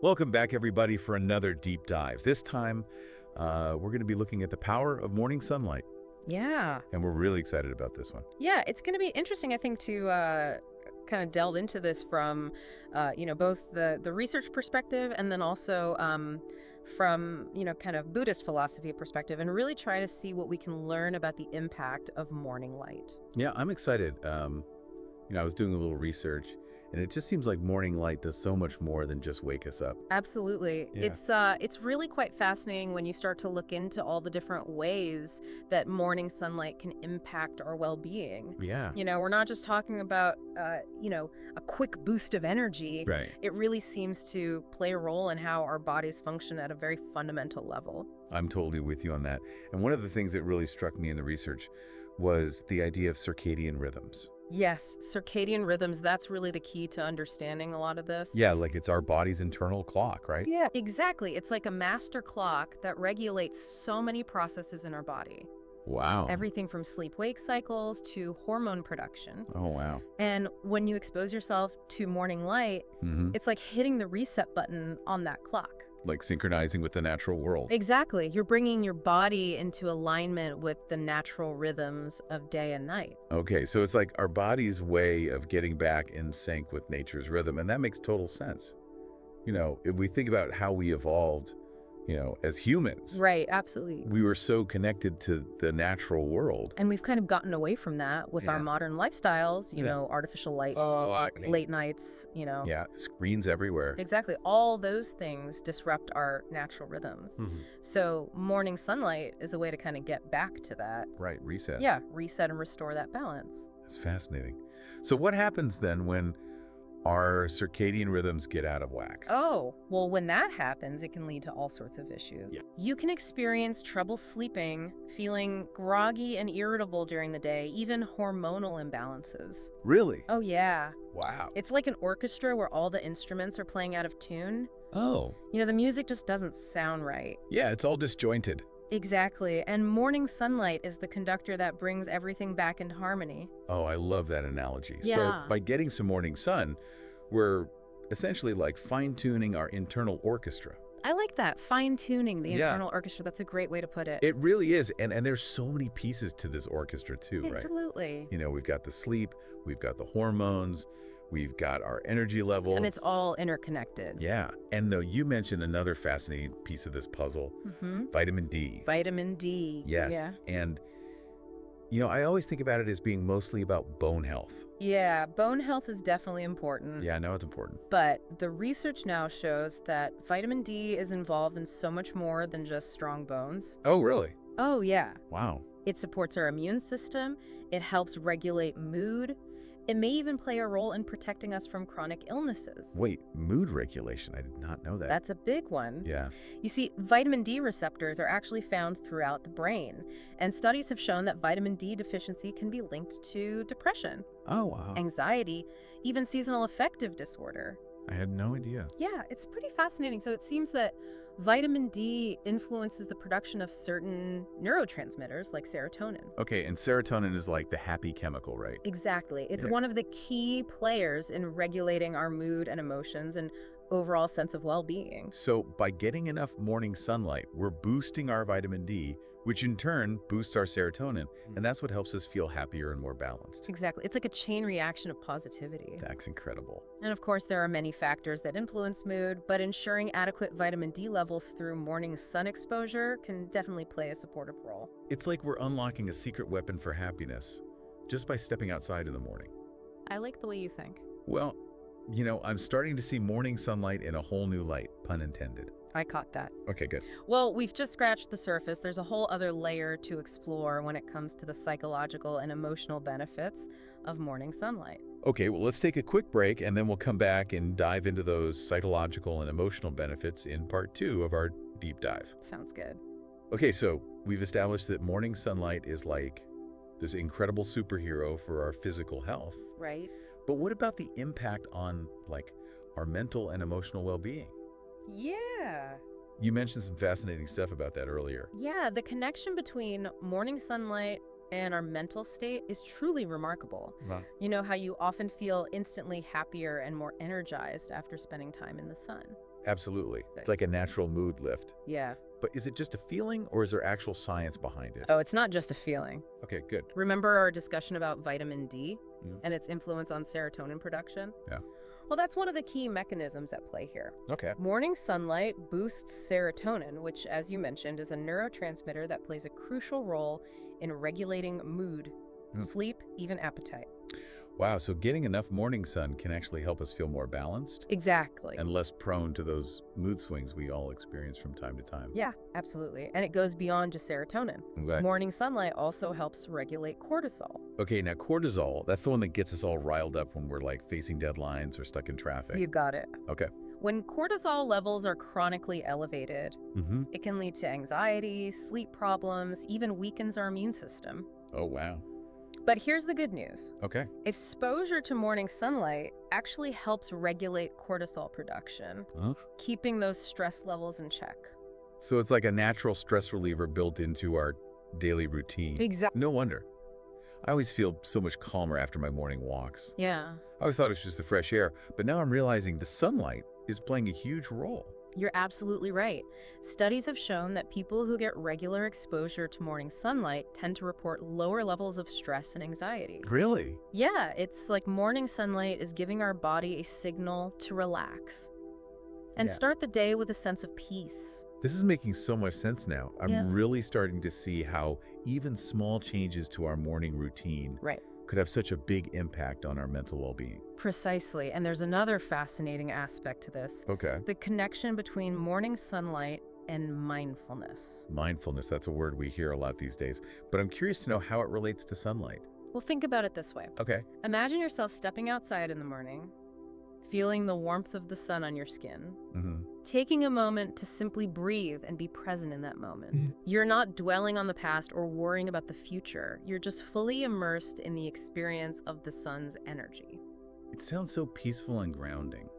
Welcome back, everybody, for another deep dive. This time, we're going to be looking at the power of morning sunlight, Yeah. and we're really excited about this one. Yeah, it's going to be interesting, I think, to kind of delve into this from, both the research perspective and then also from, kind of Buddhist philosophy perspective and really try to see what we can learn about the impact of morning light. Yeah, I'm excited. I was doing a little research, and it just seems like morning light does so much more than just wake us up. Absolutely. Yeah. It's really quite fascinating when you start to look into all the different ways that morning sunlight can impact our well-being. Yeah. We're not just talking about, a quick boost of energy. Right. It really seems to play a role in how our bodies function at a very fundamental level. I'm totally with you on that. And one of the things that really struck me in the research was the idea of circadian rhythms. Yes, circadian rhythms, that's really the key to understanding a lot of this. Yeah, like it's our body's internal clock, right? Yeah, exactly. It's like a master clock that regulates so many processes in our body. Wow. Everything from sleep-wake cycles to hormone production. Oh, wow. And when you expose yourself to morning light, it's like hitting the reset button on that clock. Like synchronizing with the natural world. Exactly. You're bringing your body into alignment with the natural rhythms of day and night. Okay, so it's like our body's way of getting back in sync with nature's rhythm, and that makes total sense. If we think about how we evolved, as humans, Right, absolutely. we were so connected to the natural world. And we've kind of gotten away from that with our Yeah. modern lifestyles, Yeah. Artificial light, late nights, Yeah, screens everywhere. Exactly. All those things disrupt our natural rhythms. Mhm. So morning sunlight is a way to kind of get back to that. Right, reset. Yeah, reset and restore that balance. That's fascinating. So what happens then when our circadian rhythms get out of whack? Oh, well, when that happens, it can lead to all sorts of issues. Yeah. You can experience trouble sleeping, feeling groggy and irritable during the day, even hormonal imbalances. Really? Oh, yeah. Wow. It's like an orchestra where all the instruments are playing out of tune. Oh. The music just doesn't sound right. Yeah, it's all disjointed. Exactly. And morning sunlight is the conductor that brings everything back into harmony. Oh, I love that analogy. Yeah. So by getting some morning sun, we're essentially like fine-tuning our internal orchestra. I like that. Fine-tuning the Yeah. internal orchestra. That's a great way to put it. It really is. And there's so many pieces to this orchestra too, right? Absolutely. We've got the sleep, we've got the hormones, we've got our energy levels. And it's all interconnected. Yeah. And though you mentioned another fascinating piece of this puzzle, vitamin D. Vitamin D. Yes. Yeah. And, I always think about it as being mostly about bone health. Yeah, bone health is definitely important. Yeah, I know it's important. But the research now shows that vitamin D is involved in so much more than just strong bones. Oh, really? Oh, yeah. Wow. It supports our immune system. It helps regulate mood. It may even play a role in protecting us from chronic illnesses. Wait, mood regulation. I did not know that. That's a big one. Yeah. You see, vitamin D receptors are actually found throughout the brain, and studies have shown that vitamin D deficiency can be linked to depression, Oh, wow. anxiety, even seasonal affective disorder. I had no idea. Yeah, it's pretty fascinating. So it seems that vitamin D influences the production of certain neurotransmitters like serotonin. Okay, and serotonin is like the happy chemical, right? Exactly. It's Yeah. one of the key players in regulating our mood and emotions and overall sense of well-being. So by getting enough morning sunlight, we're boosting our vitamin D, which in turn boosts our serotonin, and that's what helps us feel happier and more balanced. Exactly. It's like a chain reaction of positivity. That's incredible. And of course, there are many factors that influence mood, but ensuring adequate vitamin D levels through morning sun exposure can definitely play a supportive role. It's like we're unlocking a secret weapon for happiness just by stepping outside in the morning. I like the way you think. Well, I'm starting to see morning sunlight in a whole new light, pun intended. I caught that. Okay, good. Well, we've just scratched the surface. There's a whole other layer to explore when it comes to the psychological and emotional benefits of morning sunlight. Okay, well, let's take a quick break, and then we'll come back and dive into those psychological and emotional benefits in part 2 of our deep dive. Sounds good. Okay, so we've established that morning sunlight is like this incredible superhero for our physical health. Right? But what about the impact on, like, our mental and emotional well-being? Yeah. You mentioned some fascinating stuff about that earlier. Yeah, the connection between morning sunlight and our mental state is truly remarkable. Wow. You know how you often feel instantly happier and more energized after spending time in the sun? Absolutely. It's like a natural mood lift. Yeah. But is it just a feeling or is there actual science behind it? Oh, it's not just a feeling. Okay, good. Remember our discussion about vitamin D Mhm. and its influence on serotonin production? Yeah. Well, that's one of the key mechanisms at play here. Okay. Morning sunlight boosts serotonin, which, as you mentioned, is a neurotransmitter that plays a crucial role in regulating mood, sleep, even appetite. Wow, so getting enough morning sun can actually help us feel more balanced Exactly. and less prone to those mood swings we all experience from time to time. Yeah, absolutely. And it goes beyond just serotonin. Okay. Morning sunlight also helps regulate cortisol. Okay, now cortisol, that's the one that gets us all riled up when we're like facing deadlines or stuck in traffic. You got it. Okay. When cortisol levels are chronically elevated, Mm-hmm. it can lead to anxiety, sleep problems, even weakens our immune system. Oh, wow. But here's the good news. Okay. Exposure to morning sunlight actually helps regulate cortisol production, Huh? keeping those stress levels in check. So it's like a natural stress reliever built into our daily routine. Exactly. No wonder. I always feel so much calmer after my morning walks. Yeah, I always thought it was just the fresh air, but now I'm realizing the sunlight is playing a huge role. you're absolutely right. Studies have shown that people who get regular exposure to morning sunlight tend to report lower levels of stress and anxiety. Really? Yeah, it's like morning sunlight is giving our body a signal to relax and Yeah. start the day with a sense of peace. This is making so much sense now. I'm Yeah. really starting to see how even small changes to our morning routine Right. could have such a big impact on our mental well-being. Precisely. And there's another fascinating aspect to this. Okay. The connection between morning sunlight and mindfulness. Mindfulness, that's a word we hear a lot these days, but I'm curious to know how it relates to sunlight. Well, think about it this way. Okay. Imagine yourself stepping outside in the morning, feeling the warmth of the sun on your skin, Mm-hmm. taking a moment to simply breathe and be present in that moment. You're not dwelling on the past or worrying about the future. You're just fully immersed in the experience of the sun's energy. It sounds so peaceful and grounding.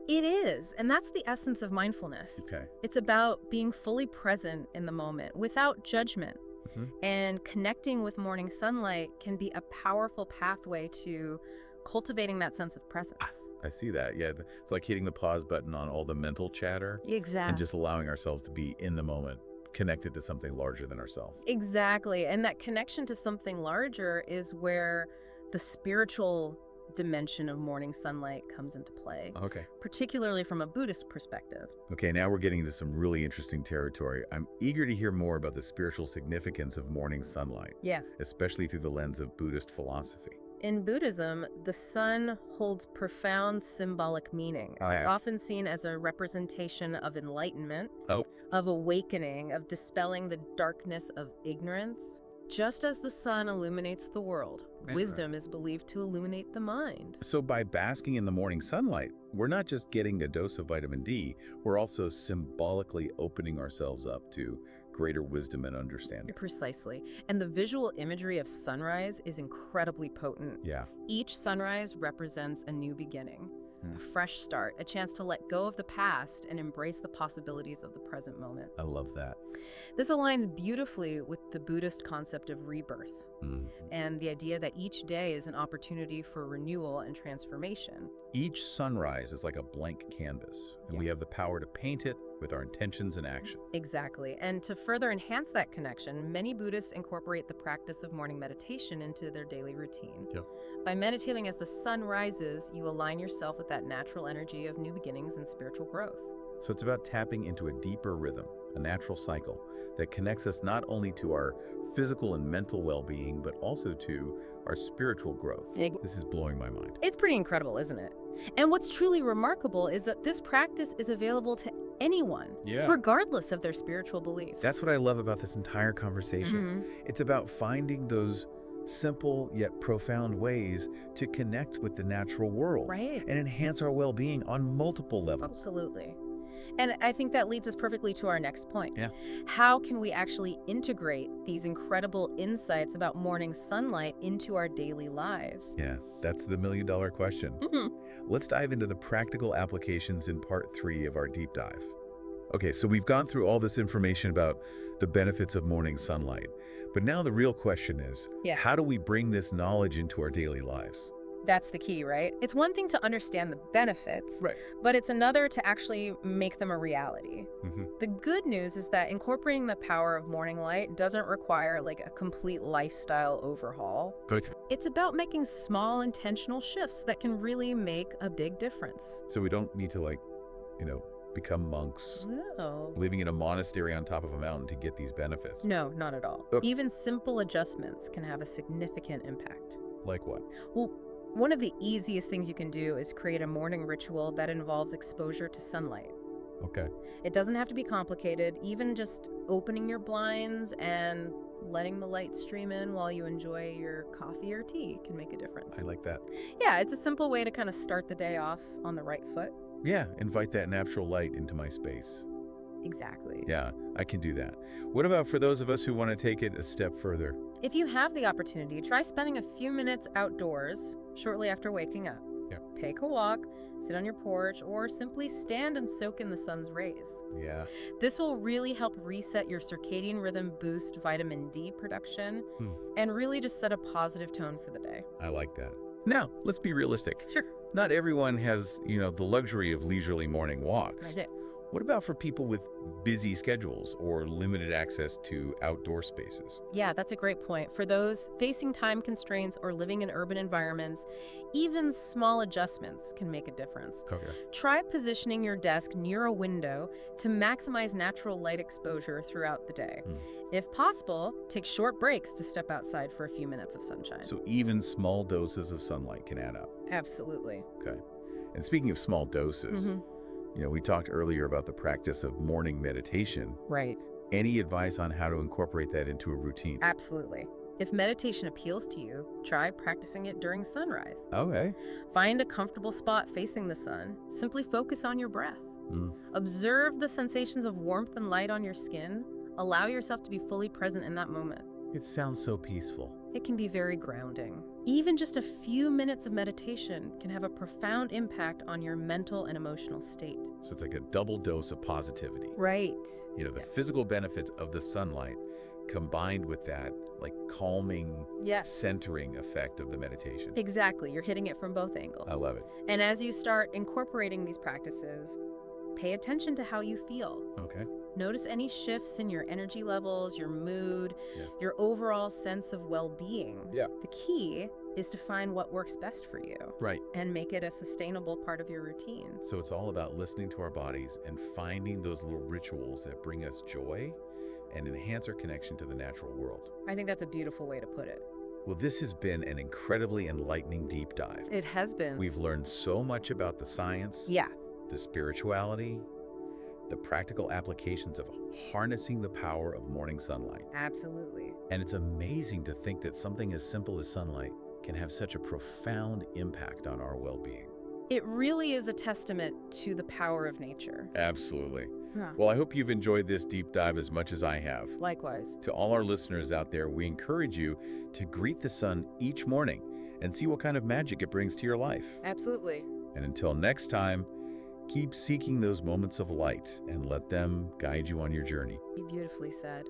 It is, and that's the essence of mindfulness. Okay. It's about being fully present in the moment without judgment. Mhm. And connecting with morning sunlight can be a powerful pathway to cultivating that sense of presence. I see that. Yeah, it's like hitting the pause button on all the mental chatter Exactly. and just allowing ourselves to be in the moment, connected to something larger than ourselves. Exactly. And that connection to something larger is where the spiritual dimension of morning sunlight comes into play, Okay. particularly from a Buddhist perspective. Okay, now we're getting into some really interesting territory. I'm eager to hear more about the spiritual significance of morning sunlight, Yeah. especially through the lens of Buddhist philosophy. In Buddhism, the sun holds profound symbolic meaning. Oh, It's yeah. often seen as a representation of enlightenment, Oh. of awakening, of dispelling the darkness of ignorance. Just as the sun illuminates the world, Right. wisdom is believed to illuminate the mind. So by basking in the morning sunlight, we're not just getting a dose of vitamin D, we're also symbolically opening ourselves up to greater wisdom and understanding. Precisely. And the visual imagery of sunrise is incredibly potent. Yeah. Each sunrise represents a new beginning, Hmm. a fresh start, a chance to let go of the past and embrace the possibilities of the present moment. I love that. This aligns beautifully with the Buddhist concept of rebirth Mm. and the idea that each day is an opportunity for renewal and transformation. Each sunrise is like a blank canvas, and Yeah. we have the power to paint it with our intentions and action. Exactly. And to further enhance that connection, many Buddhists incorporate the practice of morning meditation into their daily routine. Yeah. By meditating as the sun rises, you align yourself with that natural energy of new beginnings and spiritual growth. So it's about tapping into a deeper rhythm, a natural cycle that connects us not only to our physical and mental well-being, but also to our spiritual growth. This is blowing my mind. It's pretty incredible, isn't it? And what's truly remarkable is that this practice is available to anyone, Yeah. regardless of their spiritual belief. That's what I love about this entire conversation. Mhm. It's about finding those simple yet profound ways to connect with the natural world Right. and enhance our well-being on multiple levels. Absolutely. And I think that leads us perfectly to our next point. Yeah. How can we actually integrate these incredible insights about morning sunlight into our daily lives? Yeah, that's the million-dollar question. Mhm. Let's dive into the practical applications in part 3 of our deep dive. Okay, so we've gone through all this information about the benefits of morning sunlight, But now the real question is, Yeah. how do we bring this knowledge into our daily lives? That's the key, right? It's one thing to understand the benefits, Right. but it's another to actually make them a reality. Hmm. The good news is that incorporating the power of morning light doesn't require like a complete lifestyle overhaul. But It's about making small intentional shifts that can really make a big difference. so we don't need to become monks, No. living in a monastery on top of a mountain to get these benefits. No, not at all. Oh. Even simple adjustments can have a significant impact. Like what? Well, one of the easiest things you can do is create a morning ritual that involves exposure to sunlight. Okay. It doesn't have to be complicated. Even just opening your blinds and letting the light stream in while you enjoy your coffee or tea can make a difference. I like that. Yeah, it's a simple way to kind of start the day off on the right foot. Yeah, invite that natural light into my space. Exactly. Yeah, I can do that. What about for those of us who want to take it a step further? If you have the opportunity, try spending a few minutes outdoors shortly after waking up. Yeah. Take a walk, sit on your porch, or simply stand and soak in the sun's rays. Yeah. This will really help reset your circadian rhythm, boost vitamin D production, and really just set a positive tone for the day. I like that. Now, let's be realistic. Sure. Not everyone has, the luxury of leisurely morning walks. Right. What about for people with busy schedules or limited access to outdoor spaces? Yeah, that's a great point. For those facing time constraints or living in urban environments, even small adjustments can make a difference. Okay. Try positioning your desk near a window to maximize natural light exposure throughout the day. If possible, take short breaks to step outside for a few minutes of sunshine. So even small doses of sunlight can add up. Absolutely. Okay. And speaking of small doses, we talked earlier about the practice of morning meditation. Right. Any advice on how to incorporate that into a routine? Absolutely. If meditation appeals to you, try practicing it during sunrise. Okay. Find a comfortable spot facing the sun. Simply focus on your breath. Observe the sensations of warmth and light on your skin. Allow yourself to be fully present in that moment. It sounds so peaceful. It can be very grounding. Even just a few minutes of meditation can have a profound impact on your mental and emotional state. So it's like a double dose of positivity. Right. The physical benefits of the sunlight combined with that calming, centering effect of the meditation. Exactly. You're hitting it from both angles. I love it. And as you start incorporating these practices, pay attention to how you feel. Okay. Notice any shifts in your energy levels, your mood, your overall sense of well-being. Yeah. The key is to find what works best for you. Right. And make it a sustainable part of your routine. So it's all about listening to our bodies and finding those little rituals that bring us joy and enhance our connection to the natural world. I think that's a beautiful way to put it. Well, this has been an incredibly enlightening deep dive. It has been. We've learned so much about the science, the spirituality, the practical applications of harnessing the power of morning sunlight. Absolutely. And it's amazing to think that something as simple as sunlight can have such a profound impact on our well-being. It really is a testament to the power of nature. Absolutely. Yeah. Well, I hope you've enjoyed this deep dive as much as I have. Likewise. To all our listeners out there, we encourage you to greet the sun each morning and see what kind of magic it brings to your life. Absolutely. And until next time, keep seeking those moments of light and let them guide you on your journey. Beautifully said.